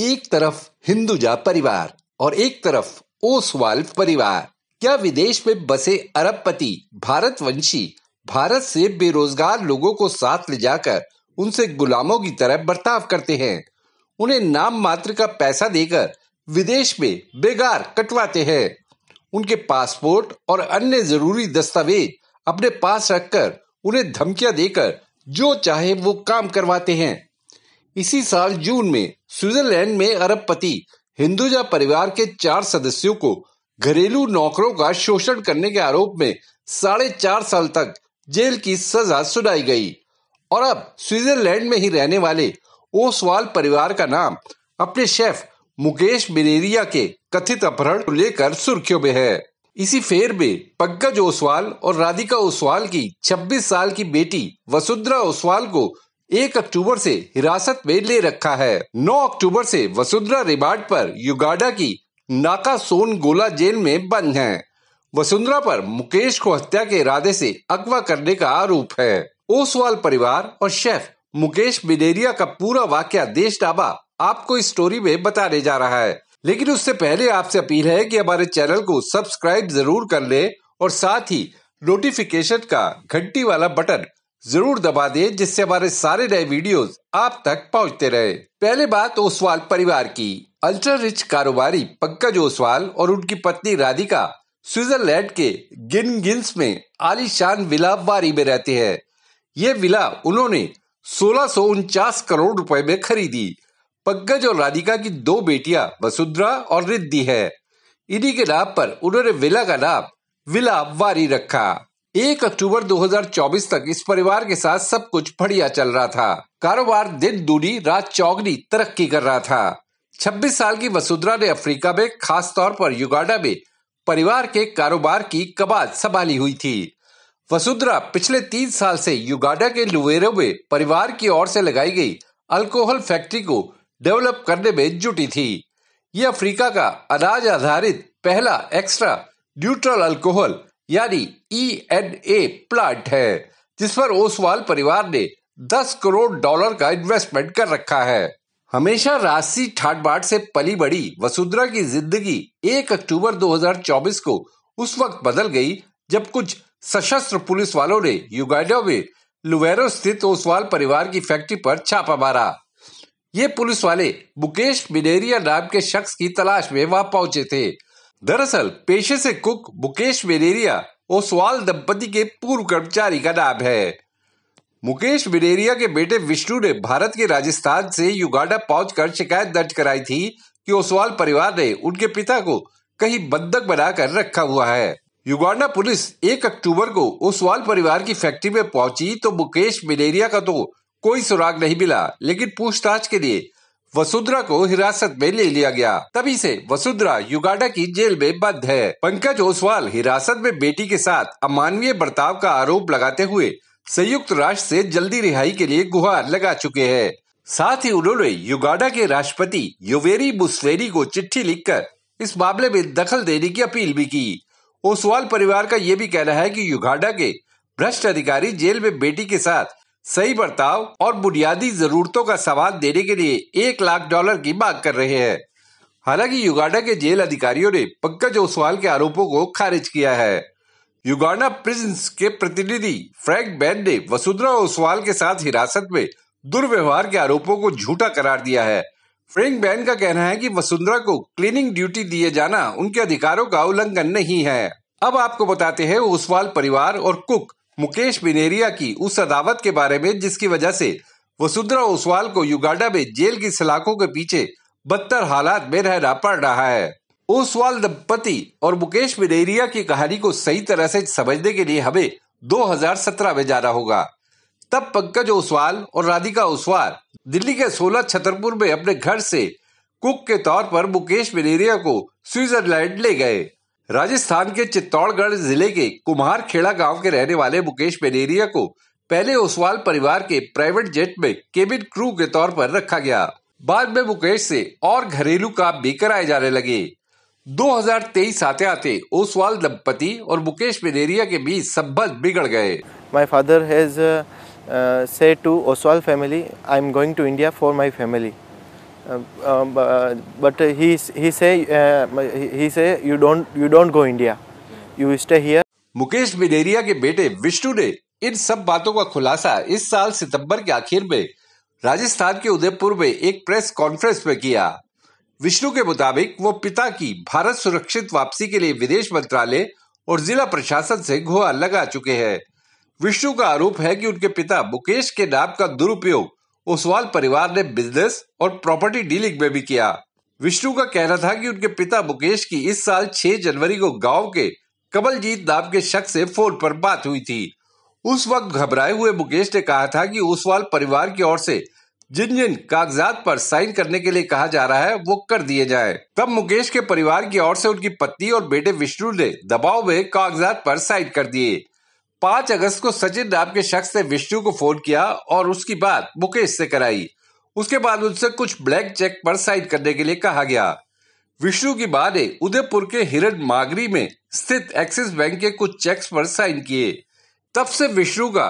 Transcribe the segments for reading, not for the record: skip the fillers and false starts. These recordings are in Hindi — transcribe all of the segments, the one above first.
एक तरफ हिंदुजा परिवार और एक तरफ ओसवाल परिवार। क्या विदेश में बसे अरबपति भारतवंशी भारत से बेरोजगार लोगों को साथ ले जाकर उनसे गुलामों की तरह बर्ताव करते हैं? उन्हें नाम मात्र का पैसा देकर विदेश में बेगार कटवाते हैं। उनके पासपोर्ट और अन्य जरूरी दस्तावेज अपने पास रखकर उन्हें धमकियां देकर जो चाहे वो काम करवाते हैं। इसी साल जून में स्विट्जरलैंड में अरबपति हिंदुजा परिवार के 4 सदस्यों को घरेलू नौकरों का शोषण करने के आरोप में 4.5 साल तक जेल की सजा सुनाई गई। और अब स्विट्जरलैंड में ही रहने वाले ओसवाल परिवार का नाम अपने शेफ मुकेश बिनेरिया के कथित अपहरण को लेकर सुर्खियों में है। इसी फेर में पंकज ओसवाल और राधिका ओसवाल की 26 साल की बेटी वसुंधरा ओसवाल को 1 अक्टूबर से हिरासत में ले रखा है। 9 अक्टूबर से वसुंधरा रिमांड पर युगांडा की नाकासोनगोला जेल में बंद है। वसुंधरा पर मुकेश को हत्या के इरादे से अगवा करने का आरोप है। ओसवाल परिवार और शेफ मुकेश बिनेरिया का पूरा वाकया देश डाबा आपको इस स्टोरी में बताने जा रहा है, लेकिन उससे पहले आपसे अपील है कि हमारे चैनल को सब्सक्राइब जरूर कर ले और साथ ही नोटिफिकेशन का घंटी वाला बटन जरूर दबा दे, जिससे हमारे सारे नए वीडियोस आप तक पहुंचते रहे। पहले बात ओसवाल परिवार की। अल्ट्रा रिच कारोबारी पंकज ओसवाल और उनकी पत्नी राधिका स्विट्जरलैंड के गिनगिंस में आलीशान विला वारी में रहते हैं। ये विला उन्होंने 1649 करोड़ रुपए में खरीदी। पंकज और राधिका की 2 बेटियां वसुंधरा और रिद्धि है। इन्हीं के नाम पर उन्होंने विला का नाम विला वारी रखा। 1 अक्टूबर 2024 तक इस परिवार के साथ सब कुछ बढ़िया चल रहा था। कारोबार दिन दूनी रात चौगनी तरक्की कर रहा था। 26 साल की वसुंधरा ने अफ्रीका में, खास तौर पर युगांडा में परिवार के कारोबार की कमान संभाली हुई थी। वसुंधरा पिछले 3 साल से युगांडा के लुवेरो में परिवार की ओर से लगाई गई अल्कोहल फैक्ट्री को डेवलप करने में जुटी थी। यह अफ्रीका का अनाज आधारित पहला एक्स्ट्रा न्यूट्रल अल्कोहल यानी ENA प्लांट है, जिस पर ओसवाल परिवार ने $10 करोड़ का इन्वेस्टमेंट कर रखा है। हमेशा राजसी ठाट बाट से पली बड़ी वसुंधरा की जिंदगी 1 अक्टूबर 2024 को उस वक्त बदल गई जब कुछ सशस्त्र पुलिस वालों ने युगांडा में लुवेरो स्थित ओसवाल परिवार की फैक्ट्री पर छापा मारा। ये पुलिस वाले मुकेश बिनेरिया नाम के शख्स की तलाश में वहां पहुंचे थे। दरअसल पेशे से कुक मुकेश बिनेरिया ओसवाल दंपति के पूर्व कर्मचारी का नाम है। मुकेश बिनेरिया के बेटे विष्णु ने भारत के राजस्थान से युगांडा पहुंचकर शिकायत दर्ज कराई थी कि ओसवाल परिवार ने उनके पिता को कहीं बंधक बनाकर रखा हुआ है। युगांडा पुलिस 1 अक्टूबर को ओसवाल परिवार की फैक्ट्री में पहुंची तो मुकेश बिनेरिया का तो कोई सुराग नहीं मिला, लेकिन पूछताछ के लिए वसुंधरा को हिरासत में ले लिया गया। तभी से वसुंधरा युगांडा की जेल में बंद है। पंकज ओसवाल हिरासत में बेटी के साथ अमानवीय बर्ताव का आरोप लगाते हुए संयुक्त राष्ट्र से जल्दी रिहाई के लिए गुहार लगा चुके हैं। साथ ही उन्होंने युगांडा के राष्ट्रपति योवेरी मुसेवेनी को चिट्ठी लिखकर इस मामले में दखल देने की अपील भी की। ओसवाल परिवार का यह भी कहना है कि युगांडा के भ्रष्ट अधिकारी जेल में बेटी के साथ सही बर्ताव और बुनियादी जरूरतों का सामान देने के लिए $1 लाख की मांग कर रहे हैं। हालांकि युगांडा के जेल अधिकारियों ने पंकज ओसवाल के आरोपों को खारिज किया है। युगांडा प्रिजन्स के प्रतिनिधि फ्रैंक बैन ने वसुंधरा ओसवाल के साथ हिरासत में दुर्व्यवहार के आरोपों को झूठा करार दिया है। फ्रैंक बैन का कहना है कि वसुंधरा को क्लीनिंग ड्यूटी दिए जाना उनके अधिकारों का उल्लंघन नहीं है। अब आपको बताते हैं ओसवाल परिवार और कुक मुकेश बिनेरिया की उस अदावत के बारे में जिसकी वजह से वसुंधरा ओसवाल को युगांडा में जेल की सलाखों के पीछे बदतर हालात में रहना पड़ रहा है। ओसवाल दंपति और मुकेश बिनेरिया की कहानी को सही तरह से समझने के लिए हमें 2017 में जाना होगा। तब पंकज ओसवाल और राधिका ओसवाल दिल्ली के 16 छतरपुर में अपने घर से कुक के तौर पर मुकेश बिनेरिया को स्विट्जरलैंड ले गए। राजस्थान के चित्तौड़गढ़ जिले के कुम्हारखेड़ा गांव के रहने वाले मुकेश बिनेरिया को पहले ओसवाल परिवार के प्राइवेट जेट में केबिन क्रू के तौर पर रखा गया। बाद में मुकेश से और घरेलू काम भी कराए जाने लगे। 2023 आते आते ओसवाल दंपति और मुकेश बिनेरिया के बीच संबंध बिगड़ गए। My father has said to Oswal family, I am going to India for my family. but he say you don't go India, you stay here. Mukesh बिनेरिया के बेटे विष्णु ने इन सब बातों का खुलासा इस साल सितंबर के आखिर में राजस्थान के उदयपुर में एक प्रेस कॉन्फ्रेंस में किया। विष्णु के मुताबिक वो पिता की भारत सुरक्षित वापसी के लिए विदेश मंत्रालय और जिला प्रशासन से गुहार लगा चुके हैं। विष्णु का आरोप है कि उनके पिता मुकेश के नाम का दुरुपयोग ओसवाल परिवार ने बिजनेस और प्रॉपर्टी डीलिंग में भी किया। विष्णु का कहना था कि उनके पिता मुकेश की इस साल 6 जनवरी को गांव के कमलजीत नाम के शख्स से फोन पर बात हुई थी। उस वक्त घबराए हुए मुकेश ने कहा था कि ओसवाल परिवार की ओर से जिन जिन कागजात पर साइन करने के लिए कहा जा रहा है वो कर दिए जाए। तब मुकेश के परिवार की ओर से उनकी पत्नी और बेटे विष्णु ने दबाव में कागजात पर साइन कर दिए। 5 अगस्त को सचिन नाम के शख्स ने विष्णु को फोन किया और उसकी बात मुकेश से कराई। उसके बाद उनसे कुछ ब्लैंक चेक पर साइन करने के लिए कहा गया। विष्णु की मां ने उदयपुर के हिरन मागरी में स्थित एक्सिस बैंक के कुछ चेक्स पर साइन किए। तब से विष्णु का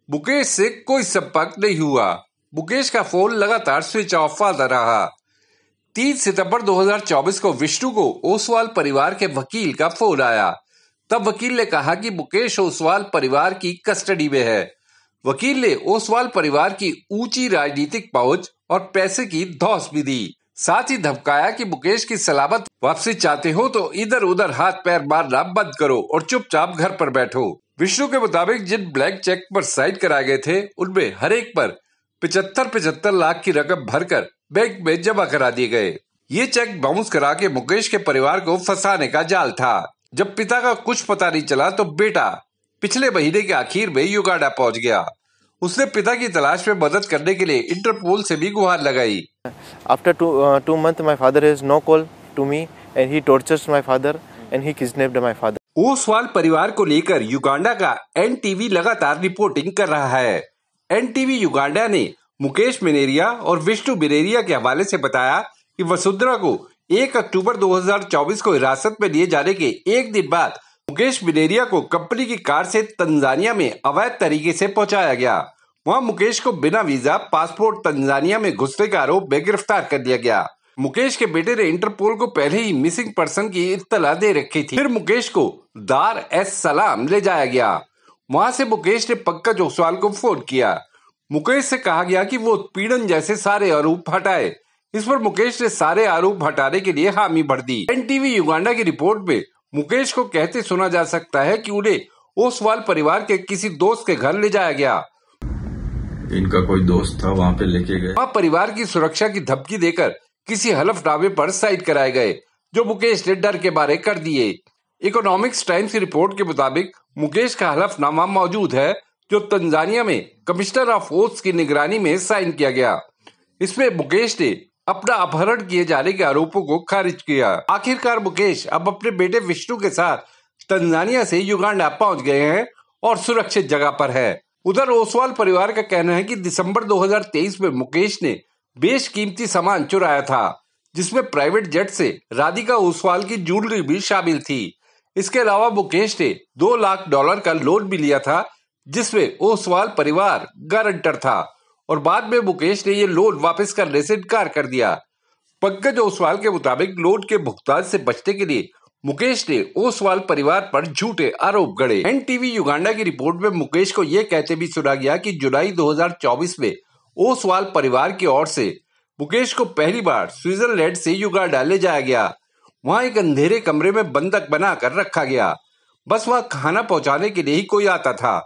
मुकेश से कोई संपर्क नहीं हुआ। मुकेश का फोन लगातार स्विच ऑफ आता रहा। 3 सितंबर 2024 को विष्णु को ओसवाल परिवार के वकील का फोन आया। तब वकील ने कहा कि मुकेश ओसवाल परिवार की कस्टडी में है। वकील ने ओसवाल परिवार की ऊंची राजनीतिक पहुंच और पैसे की धौंस भी दी। साथ ही धमकाया कि मुकेश की सलामत वापसी चाहते हो तो इधर उधर हाथ पैर मारना बंद करो और चुपचाप घर पर बैठो। विष्णु के मुताबिक जिन ब्लैंक चेक पर साइन कराए गए थे उनमें हर एक पर 75 लाख की रकम भरकर बैंक में जमा करा दिए गए। ये चेक बाउंस करा के मुकेश के परिवार को फंसाने का जाल था। जब पिता का कुछ पता नहीं चला तो बेटा पिछले महीने के आखिर में युगांडा पहुंच गया। उसने पिता की तलाश में मदद करने के लिए इंटरपोल से भी गुहार लगाई। After two months, my father has no call to me and he tortures my father and he kidnapped my father. Oswal परिवार को लेकर युगांडा का एनटीवी लगातार रिपोर्टिंग कर रहा है। एनटीवी युगांडा ने मुकेश बिनेरिया और विष्णु बिनेरिया के हवाले से बताया कि वसुंधरा को 1 अक्टूबर 2024 को हिरासत में लिए जाने के एक दिन बाद मुकेश बिनेरिया को कंपनी की कार से तंजानिया में अवैध तरीके से पहुंचाया गया। वहां मुकेश को बिना वीजा पासपोर्ट तंजानिया में घुसने का आरोप में गिरफ्तार कर लिया गया। मुकेश के बेटे ने इंटरपोल को पहले ही मिसिंग पर्सन की इत्तला दे रखी थी। फिर मुकेश को दार एस सलाम ले जाया गया। वहां से मुकेश ने पंकज ओसवाल को फोन किया। मुकेश से कहा गया कि वो उत्पीड़न जैसे सारे आरोप हटाए। इस पर मुकेश ने सारे आरोप हटाने के लिए हामी भर दी। एनटीवी युगांडा की रिपोर्ट में मुकेश को कहते सुना जा सकता है कि उन्हें ओसवाल परिवार के किसी दोस्त के घर ले जाया गया। इनका कोई दोस्त था, वहां पे लेके गए। वहां परिवार की सुरक्षा की धमकी देकर किसी हलफनामे पर साइन कराए गए जो मुकेश ने डर के मारे कर दिए। इकोनॉमिक्स टाइम्स की रिपोर्ट के मुताबिक मुकेश का हलफनामा मौजूद है जो तंजानिया में कमिश्नर ऑफ ओथ्स की निगरानी में साइन किया गया। इसमें मुकेश ने अपना अपहरण किए जाने के आरोपों को खारिज किया। आखिरकार मुकेश अब अपने बेटे विष्णु के साथ तंजानिया से युगांडा पहुंच गए हैं और सुरक्षित जगह पर है। उधर ओसवाल परिवार का कहना है कि दिसंबर 2023 में मुकेश ने बेशकीमती सामान चुराया था जिसमें प्राइवेट जेट से राधिका ओसवाल की ज्वेलरी भी शामिल थी। इसके अलावा मुकेश ने $2 लाख का लोन भी लिया था जिसमें ओसवाल परिवार गारंटर था और बाद में मुकेश ने ये लोन वापस करने से इनकार कर दिया। पंकज ओसवाल के मुताबिक लोन के भुगतान से बचने के लिए मुकेश ने ओसवाल परिवार पर झूठे आरोप गढ़े। एनटीवी युगांडा की रिपोर्ट में मुकेश को यह कहते भी सुना गया कि जुलाई 2024 में ओसवाल परिवार की ओर से मुकेश को पहली बार स्विट्जरलैंड से युगांडा ले जाया गया। वहां एक अंधेरे कमरे में बंधक बनाकर रखा गया। बस वहां खाना पहुंचाने के लिए ही कोई आता था,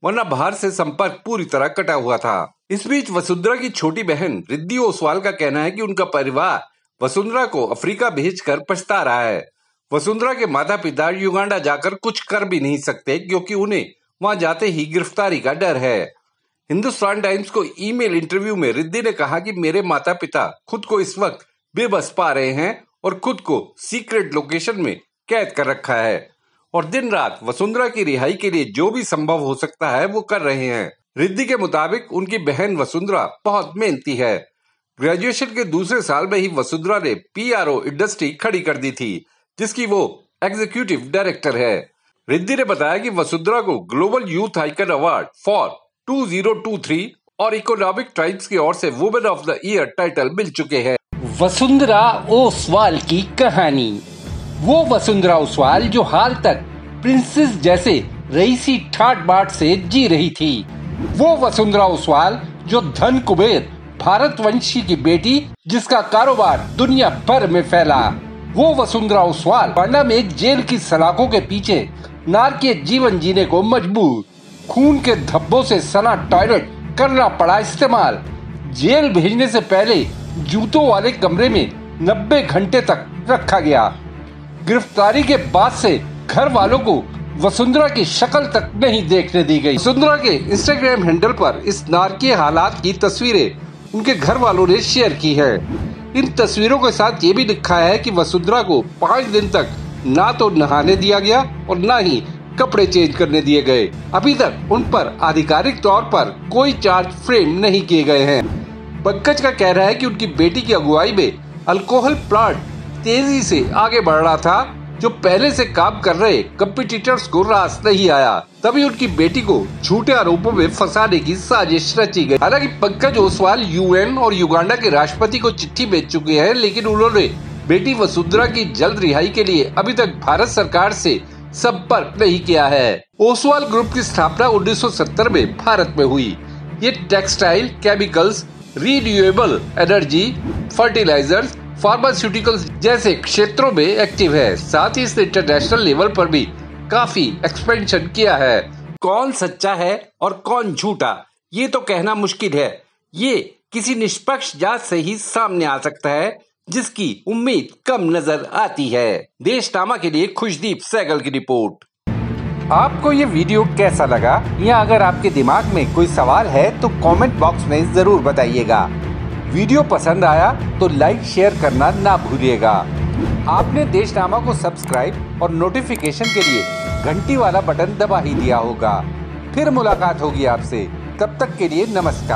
वरना बाहर से संपर्क पूरी तरह कटा हुआ था। इस बीच वसुंधरा की छोटी बहन रिद्धि ओसवाल का कहना है कि उनका परिवार वसुंधरा को अफ्रीका भेजकर पछता रहा है। वसुंधरा के माता पिता युगांडा जाकर कुछ कर भी नहीं सकते क्योंकि उन्हें वहां जाते ही गिरफ्तारी का डर है। हिंदुस्तान टाइम्स को ईमेल इंटरव्यू में रिद्धि ने कहा कि मेरे माता पिता खुद को इस वक्त बेबस पा रहे हैं और खुद को सीक्रेट लोकेशन में कैद कर रखा है और दिन रात वसुंधरा की रिहाई के लिए जो भी संभव हो सकता है वो कर रहे हैं। रिद्धि के मुताबिक उनकी बहन वसुंधरा बहुत मेहनती है। ग्रेजुएशन के दूसरे साल में ही वसुंधरा ने पीआरओ इंडस्ट्री खड़ी कर दी थी जिसकी वो एग्जीक्यूटिव डायरेक्टर है। रिद्धि ने बताया कि वसुंधरा को global youth icon award for 2023 और इकोनॉमिक टाइम्स की ओर से women of the year title मिल चुके हैं। वसुंधरा ओसवाल की कहानी। वो वसुंधरा ओसवाल जो हाल तक प्रिंसेस जैसे रईसी ठाट बाट से जी रही थी। वो वसुंधरा ओसवाल जो धन कुबेर भारतवंशी की बेटी जिसका कारोबार दुनिया भर में फैला। वो वसुंधरा ओसवाल पांडा में जेल की सलाखों के पीछे नारकीय जीवन जीने को मजबूर। खून के धब्बों से सना टॉयलेट करना पड़ा इस्तेमाल। जेल भेजने से पहले जूतों वाले कमरे में 90 घंटे तक रखा गया। गिरफ्तारी के बाद से घर वालों को वसुंधरा की शक्ल तक नहीं देखने दी गई। वसुंधरा के इंस्टाग्राम हैंडल पर इस नारकीय हालात की तस्वीरें उनके घर वालों ने शेयर की है। इन तस्वीरों के साथ ये भी लिखा है कि वसुंधरा को 5 दिन तक ना तो नहाने दिया गया और ना ही कपड़े चेंज करने दिए गए। अभी तक उन पर आधिकारिक तौर पर कोई चार्ज फ्रेम नहीं किए गए हैं। पंकज का कहना है कि उनकी बेटी की अगुवाई में अल्कोहल प्लांट तेजी से आगे बढ़ रहा था, जो पहले से काम कर रहे कंपटीटर्स को रास नहीं आया। तभी उनकी बेटी को झूठे आरोपों में फंसाने की साजिश रची गई। हालांकि पंकज ओसवाल यूएन और युगांडा के राष्ट्रपति को चिट्ठी भेज चुके हैं, लेकिन उन्होंने बेटी वसुंधरा की जल्द रिहाई के लिए अभी तक भारत सरकार से संपर्क नहीं किया है। ओसवाल ग्रुप की स्थापना 1970 में भारत में हुई। ये textile, chemicals, renewable energy, fertilisers, pharmaceuticals जैसे क्षेत्रों में एक्टिव है। साथ ही इसने इंटरनेशनल लेवल पर भी काफी एक्सपेंशन किया है। कौन सच्चा है और कौन झूठा, ये तो कहना मुश्किल है। ये किसी निष्पक्ष जांच से ही सामने आ सकता है, जिसकी उम्मीद कम नजर आती है। देशनामा के लिए खुशदीप सहगल की रिपोर्ट। आपको ये वीडियो कैसा लगा, या अगर आपके दिमाग में कोई सवाल है तो कमेंट बॉक्स में जरूर बताइएगा। वीडियो पसंद आया तो लाइक शेयर करना ना भूलिएगा। आपने देशनामा को सब्सक्राइब और नोटिफिकेशन के लिए घंटी वाला बटन दबा ही दिया होगा। फिर मुलाकात होगी आपसे, तब तक के लिए नमस्कार।